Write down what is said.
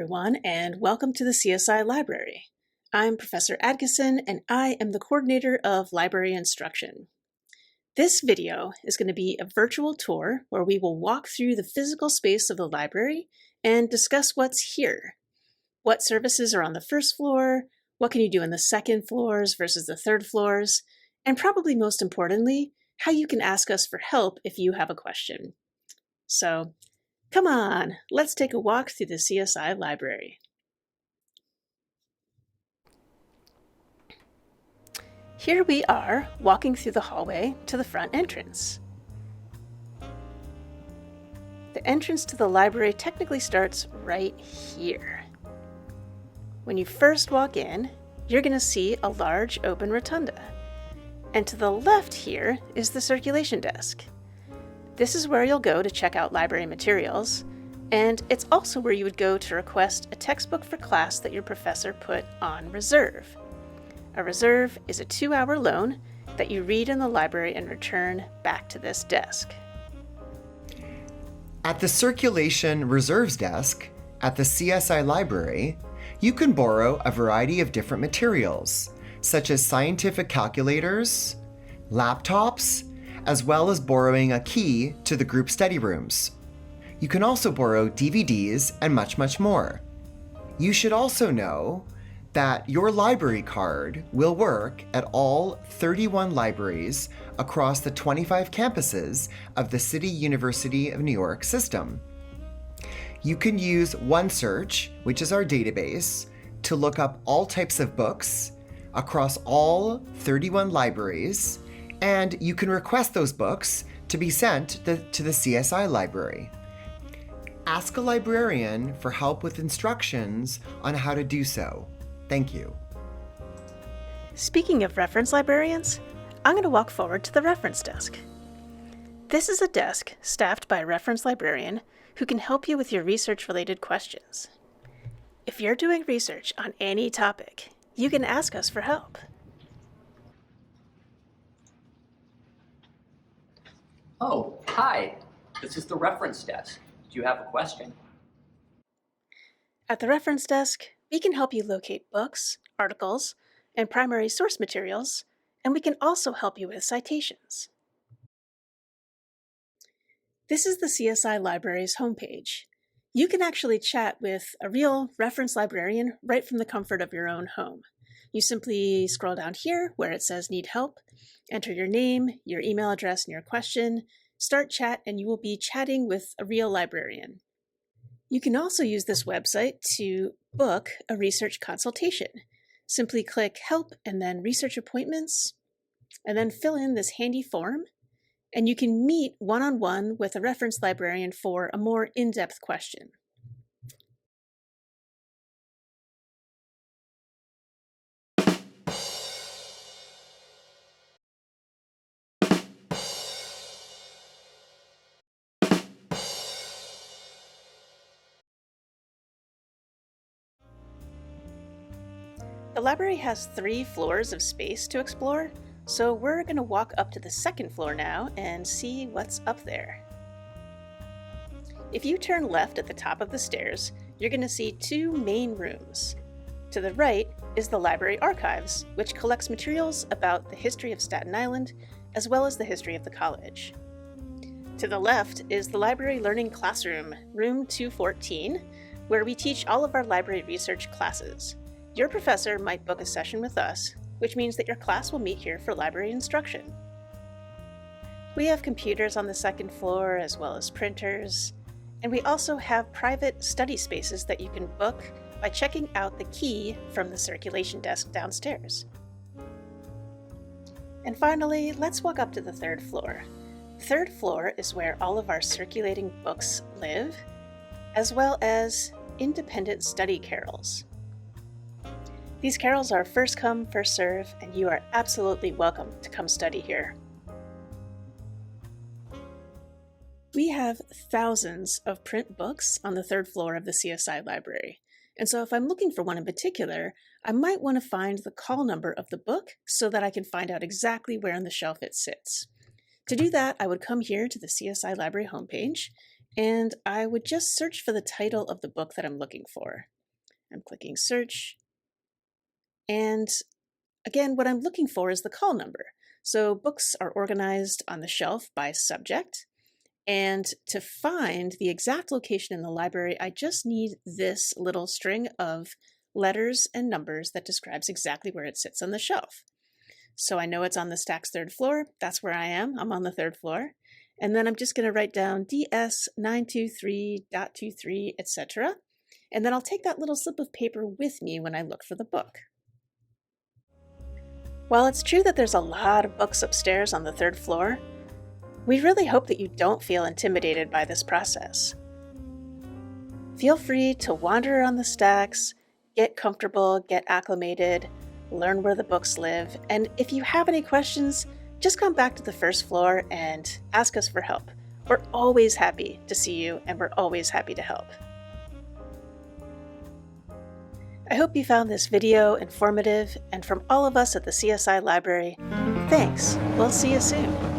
everyone, and welcome to the CSI Library. I'm Professor Adkison, and I am the coordinator of library instruction. This video is going to be a virtual tour where we will walk through the physical space of the library and discuss what's here. What services are on the first floor, what can you do in the second floors versus the third floors, and probably most importantly, how you can ask us for help if you have a question. So, come on, let's take a walk through the CSI Library. Here we are, walking through the hallway to the front entrance. The entrance to the library technically starts right here. When you first walk in, you're going to see a large open rotunda. And to the left here is the circulation desk. This is where you'll go to check out library materials, and it's also where you would go to request a textbook for class that your professor put on reserve. A reserve is a 2-hour loan that you read in the library and return back to this desk. At the Circulation Reserves Desk at the CSI Library, you can borrow a variety of different materials, such as scientific calculators, laptops, as well as borrowing a key to the group study rooms. You can also borrow DVDs and much, much more. You should also know that your library card will work at all 31 libraries across the 25 campuses of the City University of New York system. You can use OneSearch, which is our database, to look up all types of books across all 31 libraries, and you can request those books to be sent to the CSI Library. Ask a librarian for help with instructions on how to do so. Thank you. Speaking of reference librarians, I'm going to walk forward to the reference desk. This is a desk staffed by a reference librarian who can help you with your research-related questions. If you're doing research on any topic, you can ask us for help. Oh, hi. This is the reference desk. Do you have a question? At the reference desk, we can help you locate books, articles, and primary source materials, and we can also help you with citations. This is the CSI Library's homepage. You can actually chat with a real reference librarian right from the comfort of your own home. You simply scroll down here where it says Need Help, enter your name, your email address, and your question, start chat, and you will be chatting with a real librarian. You can also use this website to book a research consultation. Simply click Help and then Research Appointments, and then fill in this handy form, and you can meet one-on-one with a reference librarian for a more in-depth question. The library has 3 floors of space to explore, so we're going to walk up to the second floor now and see what's up there. If you turn left at the top of the stairs, you're going to see 2 main rooms. To the right is the library archives, which collects materials about the history of Staten Island, as well as the history of the college. To the left is the library learning classroom, room 214, where we teach all of our library research classes. Your professor might book a session with us, which means that your class will meet here for library instruction. We have computers on the second floor as well as printers, and we also have private study spaces that you can book by checking out the key from the circulation desk downstairs. And finally, let's walk up to the third floor. The third floor is where all of our circulating books live, as well as independent study carrels. These carrels are first come, first serve, and you are absolutely welcome to come study here. We have thousands of print books on the third floor of the CSI Library, and so if I'm looking for one in particular, I might want to find the call number of the book so that I can find out exactly where on the shelf it sits. To do that, I would come here to the CSI Library homepage, and I would just search for the title of the book that I'm looking for. I'm clicking search. And again, what I'm looking for is the call number. So books are organized on the shelf by subject. And to find the exact location in the library, I just need this little string of letters and numbers that describes exactly where it sits on the shelf. So I know it's on the stack's 3rd floor. That's where I am. I'm on the 3rd floor. And then I'm just going to write down DS923.23, etc. And then I'll take that little slip of paper with me when I look for the book. While it's true that there's a lot of books upstairs on the 3rd floor, we really hope that you don't feel intimidated by this process. Feel free to wander around the stacks, get comfortable, get acclimated, learn where the books live, and if you have any questions, just come back to the 1st floor and ask us for help. We're always happy to see you, and we're always happy to help. I hope you found this video informative, and from all of us at the CSI Library, thanks. We'll see you soon.